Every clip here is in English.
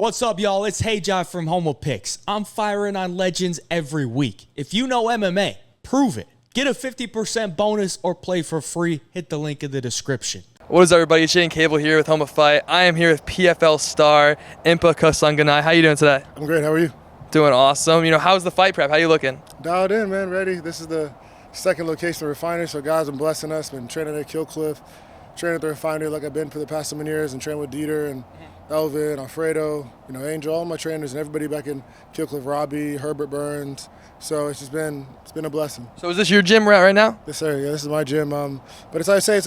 What's up, y'all? It's Hey John from Homo Picks. I'm firing on legends every week. If you know MMA, prove it. Get a 50% bonus or play for free. Hit the link in the description. What is up, everybody? It's Jaiden Cable here with Homo Fight. I am here with PFL star IMPA KASANGANAY. How you doing today? I'm great. How are you? Doing awesome. You know, how's the fight prep? How you looking? Dialed in, man. Ready. This is the second location of Refinery, so God's been blessing us. Been training at Killcliff, training at the Refinery like I've been for the past so many years, and training with Dieter and Elvin, Alfredo, Angel, all my trainers and everybody back in Killcliff, Robbie, Herbert Burns. So it's been a blessing. So is this your gym we're at right now? Yes, sir. Yeah, this is my gym. But it's like I say,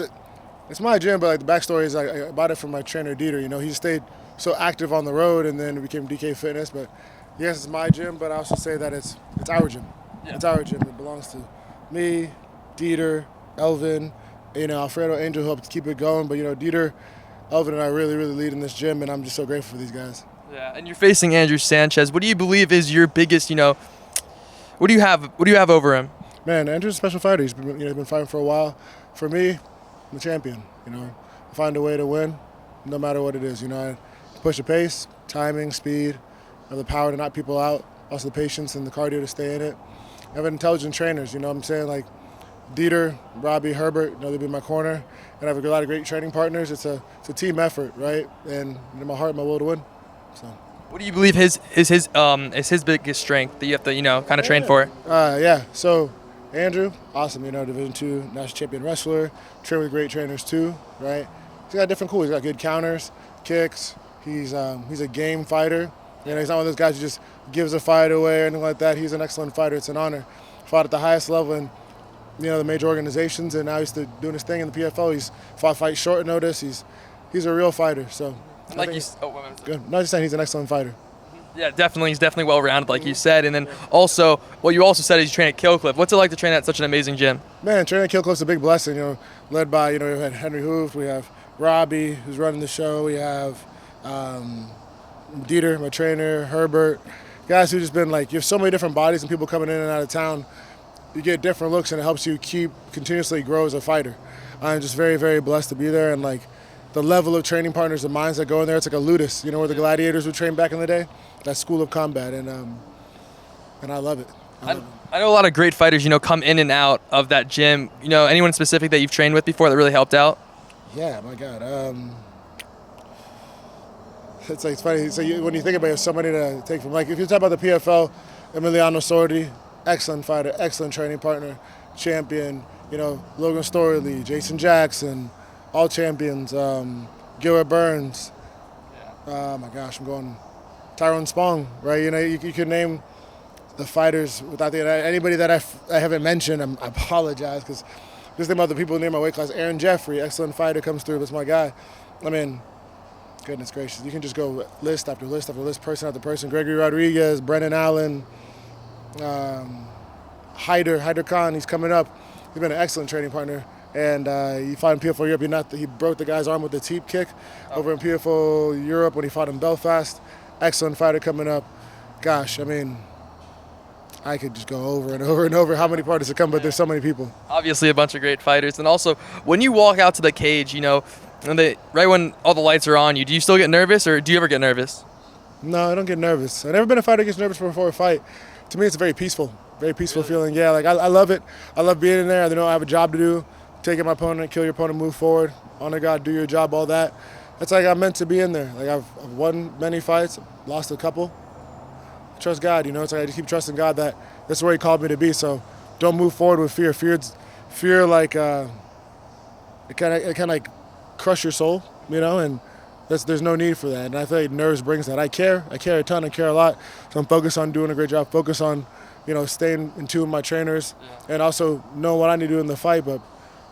it's my gym, but like the backstory is I bought it from my trainer Dieter. He stayed so active on the road, and then it became DK Fitness. But yes, it's my gym, but I also say that it's our gym. Yeah. It's our gym. It belongs to me, Dieter, Elvin, Alfredo, Angel helped keep it going. But Dieter, Elvin, and I really lead in this gym, and I'm just so grateful for these guys. Yeah, and you're facing Andrew Sanchez. What do you believe is your biggest, what do you have over him? Man, Andrew's a special fighter. He's been fighting for a while. For me, I'm the champion. I find a way to win, no matter what it is. I push the pace, timing, speed, I have the power to knock people out, also the patience and the cardio to stay in it. I have intelligent trainers. I'm saying, like Dieter, Robbie, Herbert. They've been in my corner, and I have a lot of great training partners. It's a team effort, right? And in my heart, my will to win. So. What do you believe is his biggest strength that you have to kind of train for? Yeah. So Andrew, awesome. Division II national champion wrestler. Trained with great trainers too, right? He's got different cool. He's got good counters, kicks. He's a game fighter. He's not one of those guys who just gives a fight away or anything like that. He's an excellent fighter. It's an honor. Fought at the highest level in the major organizations, and now he's doing his thing in the PFL. He's fought fights short notice. He's a real fighter. So. Good. Not just saying he's an excellent fighter. Yeah, definitely. He's definitely well-rounded, like you said. And then also, what you also said is you train at Killcliff. What's it like to train at such an amazing gym? Man, training at Killcliff's a big blessing. Led by we had Henry Hooft, we have Robbie, who's running the show. We have Dieter, my trainer, Herbert, guys who just been you have so many different bodies and people coming in and out of town. You get different looks, and it helps you continuously grow as a fighter. I'm just very, very blessed to be there, and the level of training partners and minds that go in there, it's like a ludus, where the gladiators would train back in the day. That school of combat, and I love it. I know a lot of great fighters, come in and out of that gym. Anyone specific that you've trained with before that really helped out? Yeah, my God. It's funny. So when you think about it, somebody to take from, if you talk about the PFL, Emiliano Sordi, excellent fighter, excellent training partner, champion. Logan Storley, Jason Jackson. All champions, Gilbert Burns. Yeah. My gosh, I'm going Tyrone Spong, right? You could name the fighters without anybody that I haven't mentioned. I apologize because just think about the people near my weight class. Aaron Jeffrey, excellent fighter, comes through. That's my guy. Goodness gracious, you can just go list after list after list, person after person. Gregory Rodriguez, Brennan Allen, Hyder Khan. He's coming up. He's been an excellent training partner. And you fought in PFL Europe. He broke the guy's arm with a teep kick over in PFL Europe when he fought in Belfast. Excellent fighter coming up. Gosh, I could just go over and over and over how many parties to come, but there's so many people. Obviously a bunch of great fighters. And also, when you walk out to the cage, right when all the lights are on you, do you still get nervous, or do you ever get nervous? No, I don't get nervous. I've never been a fighter who gets nervous before a fight. To me, it's a very peaceful feeling. Yeah, I love it. I love being in there. I know I have a job to do. Taking my opponent, kill your opponent, move forward, honor God, do your job, all that. That's I'm meant to be in there. I've won many fights, lost a couple. Trust God, I just keep trusting God that that's where He called me to be. So don't move forward with fear. Fear it kind of crush your soul, and there's no need for that. And I feel like nerves brings that. I care a ton, I care a lot. So I'm focused on doing a great job, focus on, staying in tune with my trainers, and also know what I need to do in the fight. But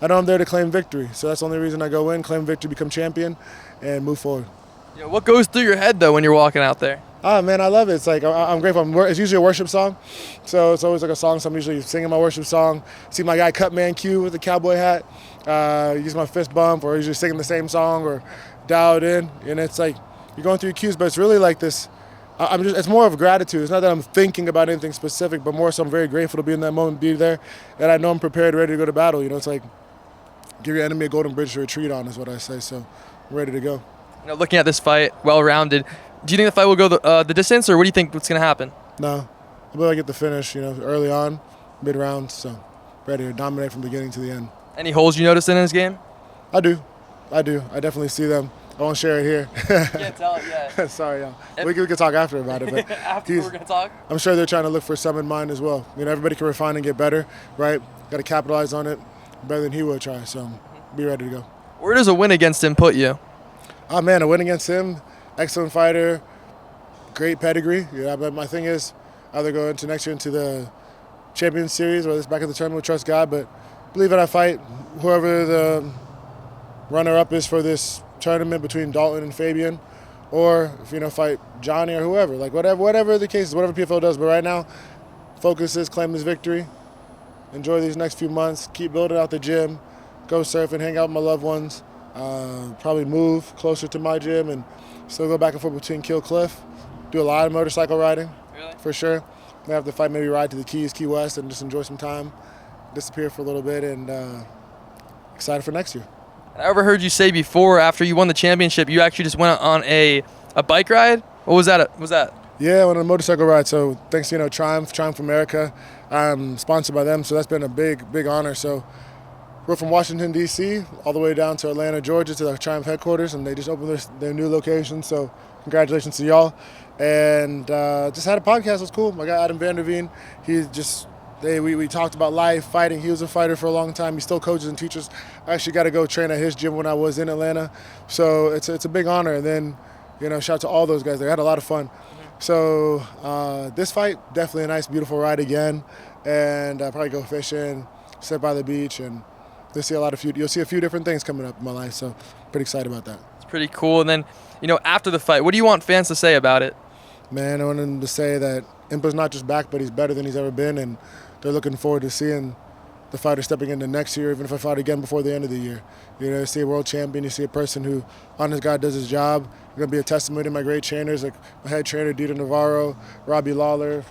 I know I'm there to claim victory, so that's the only reason I go in, claim victory, become champion, and move forward. Yeah, what goes through your head, though, when you're walking out there? Man, I love it. It's I'm grateful. It's usually a worship song, so it's always a song, so I'm usually singing my worship song. See my guy Cutman Q with the cowboy hat, use my fist bump, or usually singing the same song, or dialed in, and it's you're going through your cues, but it's really this. It's more of gratitude. It's not that I'm thinking about anything specific, but more so I'm very grateful to be in that moment, be there, and I know I'm prepared, ready to go to battle. It's give your enemy a golden bridge to retreat on is what I say. So I'm ready to go. Looking at this fight, well-rounded, Do you think the fight will go the distance, or what do you think what's going to happen? No, I believe I get the finish, early on, mid-round, so ready to dominate from beginning to the end. Any holes you noticed in his game? I do. I definitely see them. I won't share it here. Can't tell it yet. Sorry, y'all. We can talk after about it. But After we're going to talk? I'm sure they're trying to look for some in mind as well. Everybody can refine and get better, right? Got to capitalize on it better than he will try, so be ready to go. Where does a win against him put you? Oh, man, a win against him, excellent fighter, great pedigree. But my thing is either go into next year into the Champions Series or this back at the tournament, trust God. But believe in I fight whoever the runner-up is for this tournament between Dalton and Fabian, or fight Johnny or whoever, like whatever the case is, whatever PFL does. But right now, focus is claim this victory, enjoy these next few months, keep building out the gym, go surfing, hang out with my loved ones, probably move closer to my gym and still go back and forth between Kill Cliff, do a lot of motorcycle riding, really? For sure. Then after the fight, maybe ride to the Keys, Key West, and just enjoy some time, disappear for a little bit, and excited for next year. I overheard you say before, after you won the championship, you actually just went on a bike ride. What was that? Yeah, I went on a motorcycle ride. So thanks, Triumph America. I'm sponsored by them, so that's been a big honor. So we're from Washington, D.C., all the way down to Atlanta, Georgia, to the Triumph headquarters, and they just opened their new location. So congratulations to y'all. And just had a podcast. It was cool. My guy Adam Vanderveen, we talked about life, fighting. He was a fighter for a long time. He still coaches and teaches. I actually got to go train at his gym when I was in Atlanta. So it's a big honor. And then, shout out to all those guys. They had a lot of fun. So this fight, definitely a nice, beautiful ride again. And I'll probably go fishing, sit by the beach, and you'll see a few different things coming up in my life. So pretty excited about that. It's pretty cool. And then, after the fight, what do you want fans to say about it? Man, I want them to say that IMPA's not just back, but he's better than he's ever been. And they're looking forward to seeing the fighter stepping into next year, even if I fight again before the end of the year. You see a world champion, you see a person who, honest God, does his job. You're going to be a testimony to my great trainers, like my head trainer, Dita Navarro, Robbie Lawler,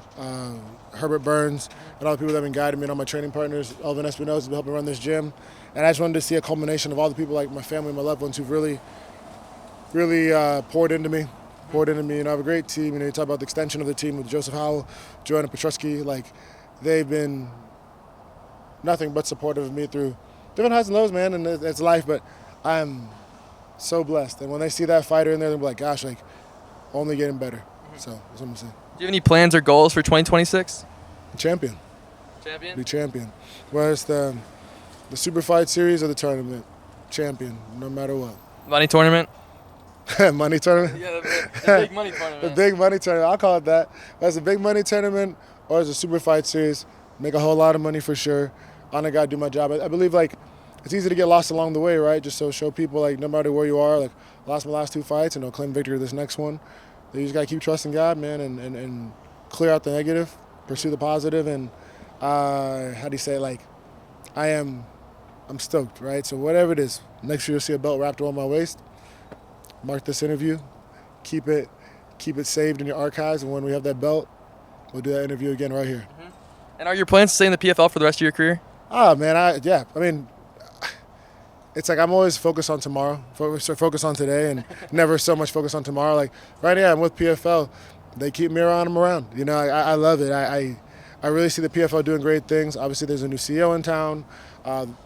Herbert Burns, and all the people that have been guiding me, and all my training partners. Elvin Espinosa has been helping run this gym. And I just wanted to see a culmination of all the people, like my family, my loved ones, who've really poured into me. I have a great team. You talk about the extension of the team with Joseph Howell, Joanna Petrusky. They've been nothing but supportive of me through different highs and lows, man, and it's life. But I'm so blessed. And when they see that fighter in there, they'll be like, gosh, only getting better. So that's what I'm saying. Do you have any plans or goals for 2026? Champion. Champion? Be champion. Whether it's the super fight series or the tournament. Champion, no matter what. Money tournament? Money tournament? Yeah, the big money tournament. The big money tournament. I'll call it that. Whether it's a big money tournament or it's a super fight series, make a whole lot of money for sure. I gotta do my job. I believe it's easy to get lost along the way, right? Just so show people no matter where you are, I lost my last 2 fights and I'll claim victory this next one. You just gotta keep trusting God, man, and clear out the negative, pursue the positive, and how do you say it? I'm stoked, right? So whatever it is, next year you'll see a belt wrapped around my waist. Mark this interview, keep it saved in your archives, and when we have that belt, we'll do that interview again right here. Mm-hmm. And are your plans to stay in the PFL for the rest of your career? Oh, man, it's I'm always focused on tomorrow, focus on today, and never so much focused on tomorrow. Right now, I'm with PFL. They keep me around. I'm around. I love it. I really see the PFL doing great things. Obviously, there's a new CEO in town.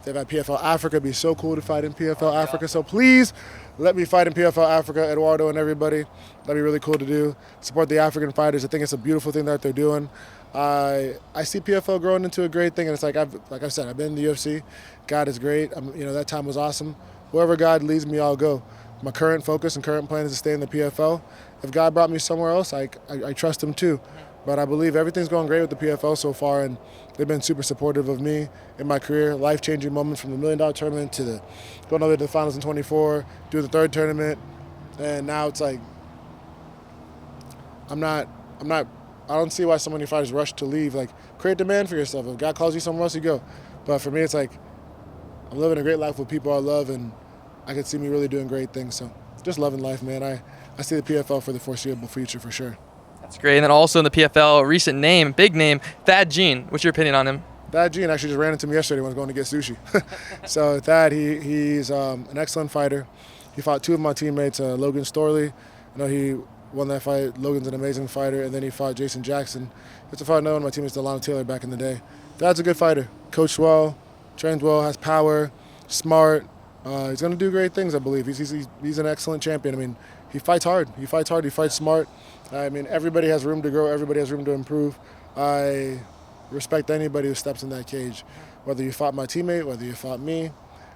They've had PFL Africa. It'd be so cool to fight in PFL Africa. So please let me fight in PFL Africa, Eduardo and everybody. That'd be really cool to do. Support the African fighters. I think it's a beautiful thing that they're doing. I see PFL growing into a great thing, and it's like I've said, I've been in the UFC. God is great. That time was awesome. Wherever God leads me, I'll go. My current focus and current plan is to stay in the PFL. If God brought me somewhere else, I trust Him too. But I believe everything's going great with the PFL so far, and they've been super supportive of me in my career. Life-changing moments from the $1 million tournament to going over to the finals in 24, do the third tournament, and now it's I don't see why so many fighters rush to leave. Create demand for yourself. If God calls you somewhere else, you go. But for me, it's I'm living a great life with people I love, and I can see me really doing great things. So just loving life, man. I see the PFL for the foreseeable future for sure. That's great. And then also in the PFL, recent name, big name, Thad Jean. What's your opinion on him? Thad Jean actually just ran into me yesterday when I was going to get sushi. So Thad, he's an excellent fighter. He fought 2 of my teammates, Logan Storley. He won that fight. Logan's an amazing fighter, and then he fought Jason Jackson. It's a fight another one of my teammates, Delano Taylor, back in the day. Dad's a good fighter, coached well, trains well, has power, smart. He's going to do great things, I believe. He's an excellent champion. I mean, he fights hard. He fights smart. I mean, everybody has room to grow. Everybody has room to improve. I respect anybody who steps in that cage, whether you fought my teammate, whether you fought me.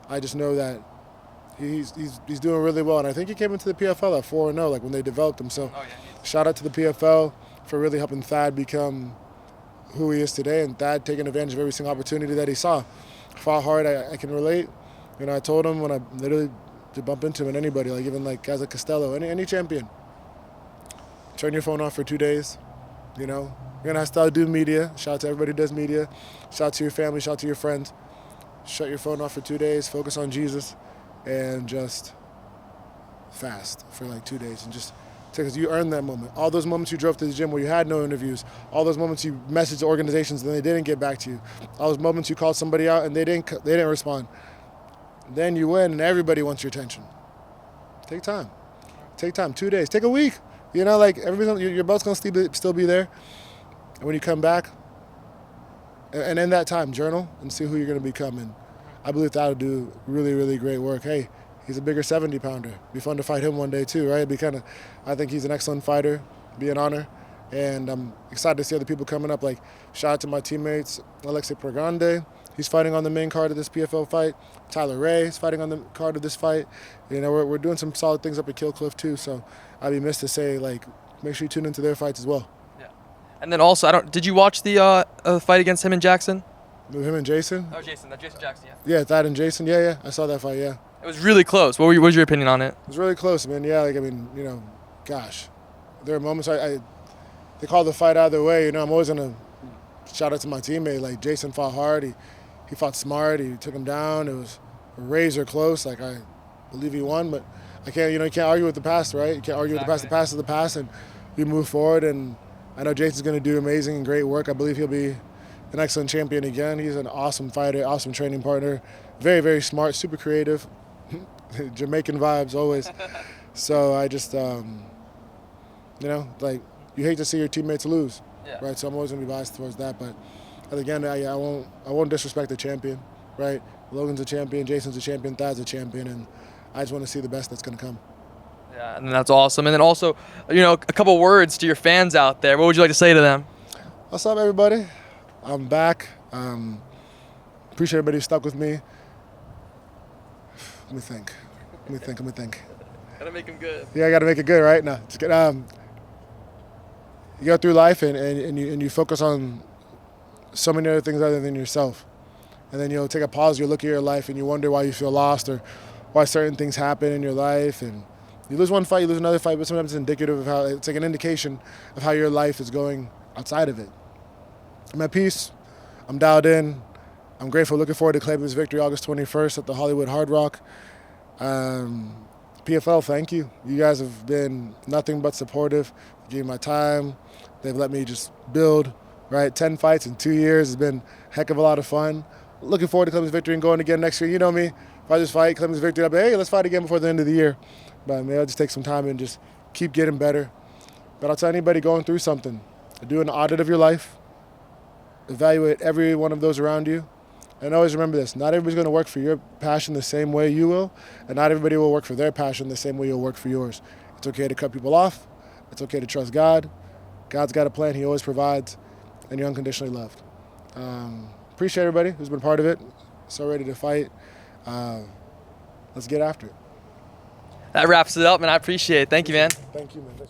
I just know that he's doing really well, and I think he came into the PFL at 4-0, like when they developed him. So, shout out to the PFL for really helping Thad become who he is today, and Thad taking advantage of every single opportunity that he saw. Fought hard. I can relate. You know, I told him when I literally to bump into him and anybody, like even like guys like Costello, any champion, turn your phone off for 2 days. You know, you're gonna have to do media. Shout out to everybody who does media. Shout out to your family. Shout out to your friends. Shut your phone off for 2 days. Focus on Jesus, and just fast for like 2 days, and just because you earned that moment. All those moments you drove to the gym where you had no interviews. All those moments you messaged organizations and they didn't get back to you. All those moments you called somebody out and they didn't respond. Then you win and everybody wants your attention. Take time. Take time. 2 days. Take a week. You know, like your belt's gonna still be there. And when you come back, and in that time, journal and see who you're gonna become. And I believe that'll do really, really great work. Hey, he's a bigger 70-pounder. Be fun to fight him one day too, right? I think he's an excellent fighter. Be an honor. And I'm excited to see other people coming up. Like, shout out to my teammates, Alexei Progrande. He's fighting on the main card of this PFL fight. Tyler Ray is fighting on the card of this fight. You know, we're doing some solid things up at Kill Cliff too. So I'd be missed to say, like, make sure you tune into their fights as well. Yeah. And then also, did you watch the fight against him and Jackson? With him and Jason? Oh, Jason Jackson, yeah. Yeah, Thad and Jason. Yeah, I saw that fight, yeah. It was really close. What was your opinion on it? It was really close, man. Yeah, like, I mean, you know, gosh. There are moments they call the fight either way. You know, I'm always going to shout out to my teammate. Like, Jason fought hard. He fought smart. He took him down. It was razor close. Like, I believe he won, but you can't argue with the past, right? You can't argue with the past. The past is the past, and we move forward. And I know Jason's going to do amazing and great work. I believe he'll be an excellent champion again. He's an awesome fighter, awesome training partner. Very, very smart, super creative. Jamaican vibes always. So I just, you know, like, you hate to see your teammates lose, right? So I'm always going to be biased towards that. But again, I won't disrespect the champion, right? Logan's a champion, Jason's a champion, Thad's a champion, and I just want to see the best that's going to come. Yeah, and that's awesome. And then also, you know, a couple words to your fans out there. What would you like to say to them? What's up, everybody? I'm back. Appreciate everybody who stuck with me. Let me think. Gotta make them good. Yeah, I got to make it good, right? No, just kidding. You go through life and you focus on so many other things other than yourself. And then you'll take a pause, you look at your life, and you wonder why you feel lost or why certain things happen in your life. And you lose one fight, you lose another fight, but sometimes it's indicative of how, it's like an indication of how your life is going outside of it. I'm at peace. I'm dialed in. I'm grateful. Looking forward to claiming this victory August 21st at the Hollywood Hard Rock. PFL, thank you. You guys have been nothing but supportive. Gave me my time. They've let me just build, right? 10 fights in 2 years has been a heck of a lot of fun. Looking forward to Clemens victory and going again next year. You know me. If I just fight Clemens victory, I'll be, hey, let's fight again before the end of the year. But maybe I'll just take some time and just keep getting better. But I'll tell anybody going through something, do an audit of your life. Evaluate every one of those around you. And always remember this, not everybody's going to work for your passion the same way you will, and not everybody will work for their passion the same way you'll work for yours. It's okay to cut people off. It's okay to trust God. God's got a plan. He always provides, and you're unconditionally loved. Appreciate everybody who's been part of it. So ready to fight. Let's get after it. That wraps it up, and I appreciate it. Thank you, man. Thank you, man.